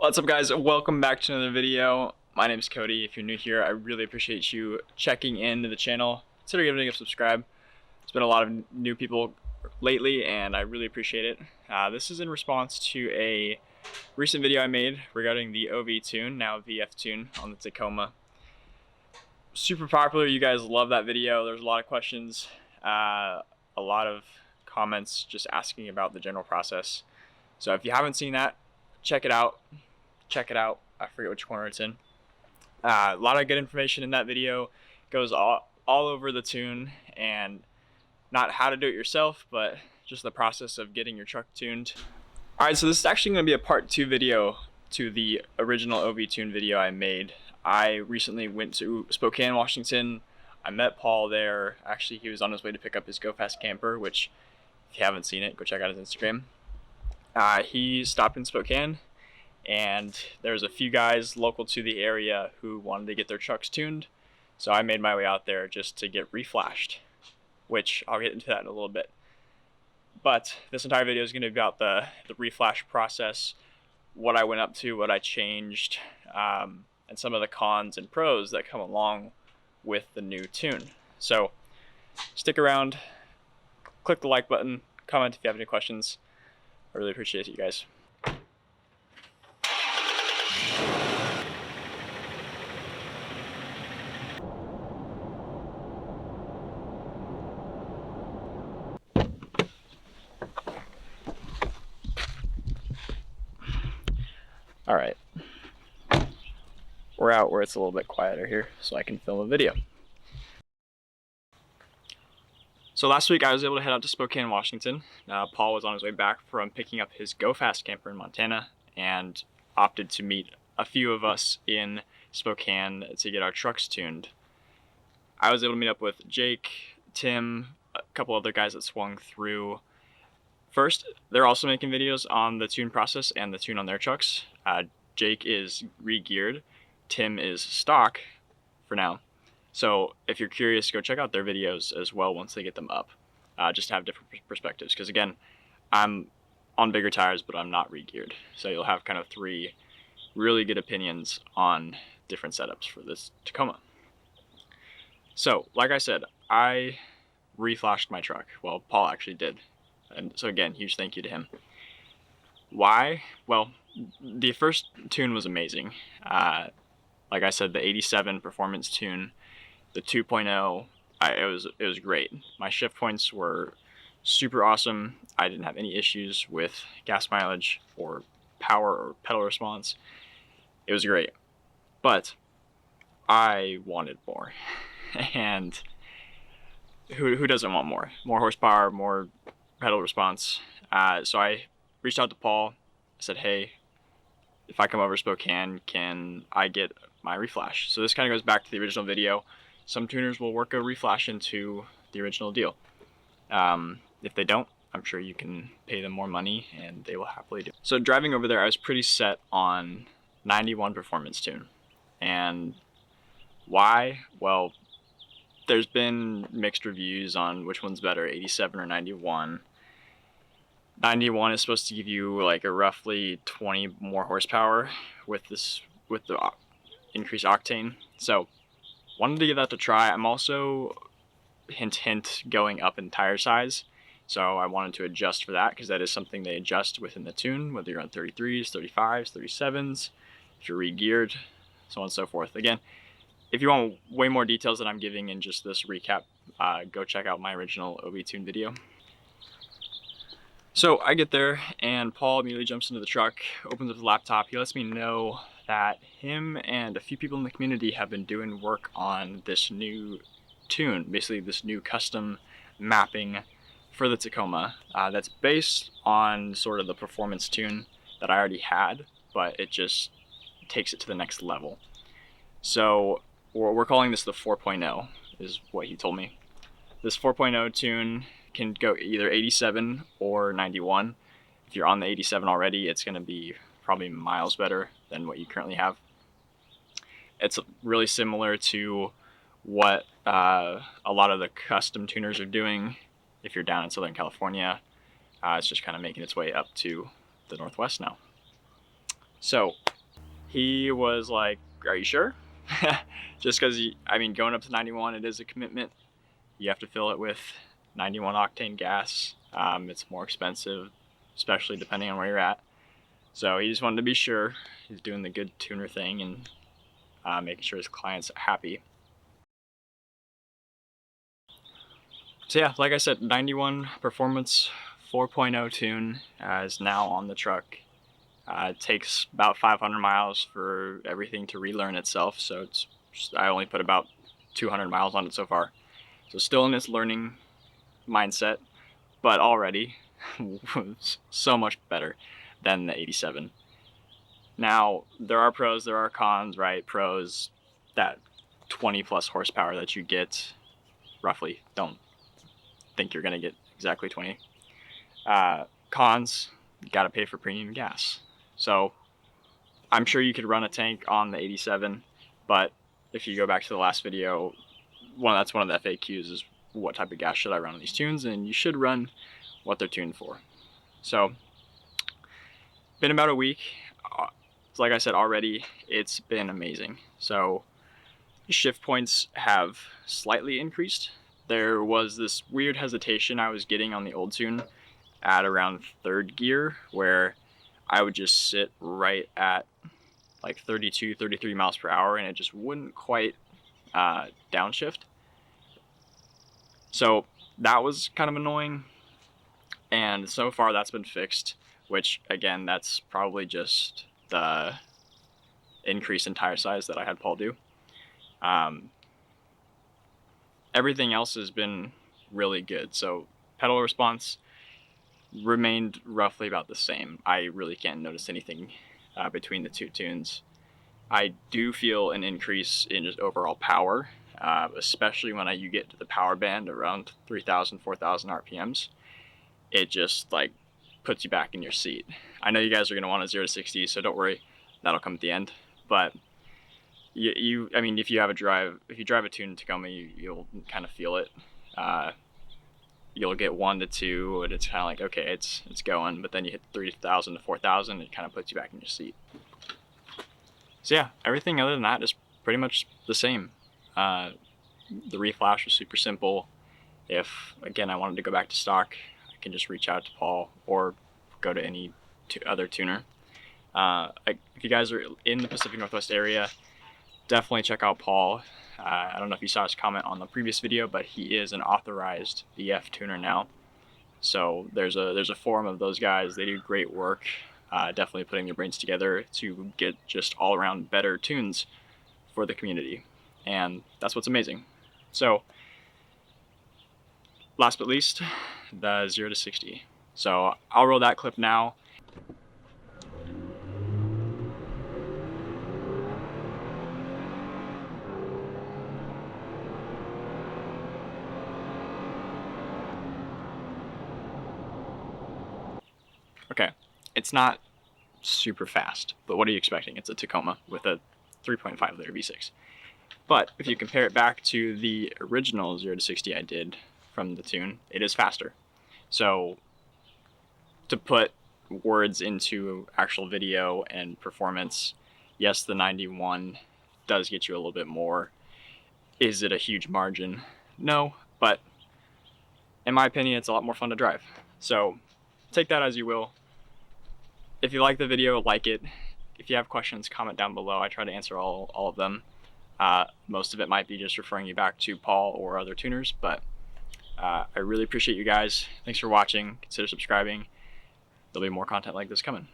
What's up, guys? Welcome back to another video. My name is Cody. If you're new here, I really appreciate you checking into the channel. Consider giving a subscribe. It's been a lot of new people lately and I really appreciate it. This is in response to a recent video I made regarding the OVTUNED, now VFTune, on the Tacoma. Super popular. You guys love that video. There's a lot of questions, a lot of comments just asking about the general process. So if you haven't seen that, check it out. I forget which corner it's in. A lot of good information in that video. Goes all over the tune, and not how to do it yourself, but just the process of getting your truck tuned. Alright, so this is actually going to be a part 2 video to the original OVTUNED video I made. I recently went to Spokane, Washington. I met Paul there. Actually, he was on his way to pick up his Go Fast camper, which, if you haven't seen it, go check out his Instagram. He stopped in Spokane, and there's a few guys local to the area who wanted to get their trucks tuned, so I made my way out there just to get reflashed, which I'll get into that in a little bit. But this entire video is going to be about the reflash process, what I went up to, what I changed, and some of the cons and pros that come along with the new tune. So stick around, click the like button, comment if you have any questions. I really appreciate you guys. All right, we're out where it's a little bit quieter here so I can film a video. So last week I was able to head out to Spokane, Washington. Paul was on his way back from picking up his Go Fast camper in Montana and opted to meet a few of us in Spokane to get our trucks tuned. I was able to meet up with Jake, Tim, a couple other guys that swung through. First, they're also making videos on the tune process and the tune on their trucks. Jake is re-geared, Tim is stock for now. So if you're curious, go check out their videos as well once they get them up, just to have different perspectives. Because again, I'm on bigger tires, but I'm not re-geared. So you'll have kind of 3 really good opinions on different setups for this Tacoma. So like I said, I reflashed my truck. Well, Paul actually did. And so again, huge thank you to him. Why? Well, the first tune was amazing. Like I said, the 87 performance tune, the 2.0, it was great. My shift points were super awesome. I didn't have any issues with gas mileage or power or pedal response. It was great. But I wanted more. And who doesn't want more? More horsepower, more pedal response. So I reached out to Paul. I said, hey, if I come over to Spokane, can I get my reflash? So this kind of goes back to the original video. Some tuners will work a reflash into the original deal. If they don't, I'm sure you can pay them more money and they will happily do it. So driving over there, I was pretty set on 91 performance tune. And why? Well, there's been mixed reviews on which one's better, 87 or 91. 91 is supposed to give you like a roughly 20 more horsepower with the increased octane. So wanted to give that a try. I'm also hint going up in tire size. So I wanted to adjust for that because that is something they adjust within the tune, whether you're on 33s, 35s, 37s, if you're re-geared, so on and so forth. Again, if you want way more details than I'm giving in just this recap, go check out my original OVTUNED video. So I get there and Paul immediately jumps into the truck, opens up the laptop. He lets me know that him and a few people in the community have been doing work on this new tune, basically this new custom mapping for the Tacoma that's based on sort of the performance tune that I already had, but it just takes it to the next level. So we're calling this the 4.0 is what he told me. This 4.0 tune can go either 87 or 91. If you're on the 87 already, it's going to be probably miles better than what you currently have. It's really similar to what a lot of the custom tuners are doing if you're down in Southern California. It's just kind of making its way up to the Northwest now. So he was like, are you sure? Just because, I mean, going up to 91, it is a commitment. You have to fill it with 91 octane gas. It's more expensive, especially depending on where you're at. So he just wanted to be sure he's doing the good tuner thing and making sure his clients are happy. So yeah, like I said, 91 Performance 4.0 tune is now on the truck. It takes about 500 miles for everything to relearn itself, so I only put about 200 miles on it so far. So still in its learning mindset, but already so much better than the 87. Now, there are pros, there are cons, right? Pros, that 20 plus horsepower that you get, roughly. Don't think you're gonna get exactly 20. Cons, you gotta pay for premium gas. So I'm sure you could run a tank on the 87, but if you go back to the last video, that's one of the FAQs is what type of gas should I run on these tunes, and you should run what they're tuned for. So been about a week. Like I said already, it's been amazing. So shift points have slightly increased. There was this weird hesitation I was getting on the old tune at around 3rd gear, where I would just sit right at like 32, 33 miles per hour, and it just wouldn't quite downshift. So that was kind of annoying, and so far that's been fixed, which again, that's probably just the increase in tire size that I had Paul do. Everything else has been really good. So pedal response remained roughly about the same. I really can't notice anything between the two tunes. I do feel an increase in just overall power, especially when you get to the power band around 3,000, 4,000 RPMs. It just like puts you back in your seat. I know you guys are going to want a 0 to 60, so don't worry, that'll come at the end. But I mean, if you drive a tune in Tacoma, you'll kind of feel it. You'll get 1 to 2, and it's kind of like, okay, it's going. But then you hit 3,000 to 4,000, it kind of puts you back in your seat. So yeah, everything other than that is pretty much the same. The reflash was super simple. If, again, I wanted to go back to stock, I can just reach out to Paul or go to any other tuner. If you guys are in the Pacific Northwest area, definitely check out Paul. I don't know if you saw his comment on the previous video, but he is an authorized BF tuner now. So there's a forum of those guys. They do great work, definitely putting their brains together to get just all around better tunes for the community. And that's what's amazing. So last but least, the 0 to 60. So I'll roll that clip now. Okay, it's not super fast, but what are you expecting? It's a Tacoma with a 3.5 liter V6. But if you compare it back to the original 0 to 60 I did from the tune, it is faster. So to put words into actual video and performance, yes, the 91 does get you a little bit more. Is it a huge margin? No, but in my opinion, it's a lot more fun to drive. So take that as you will. If you like the video, like it. If you have questions, comment down below. I try to answer all of them. Most of it might be just referring you back to Paul or other tuners, but I really appreciate you guys. Thanks for watching. Consider subscribing. There'll be more content like this coming.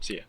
See ya.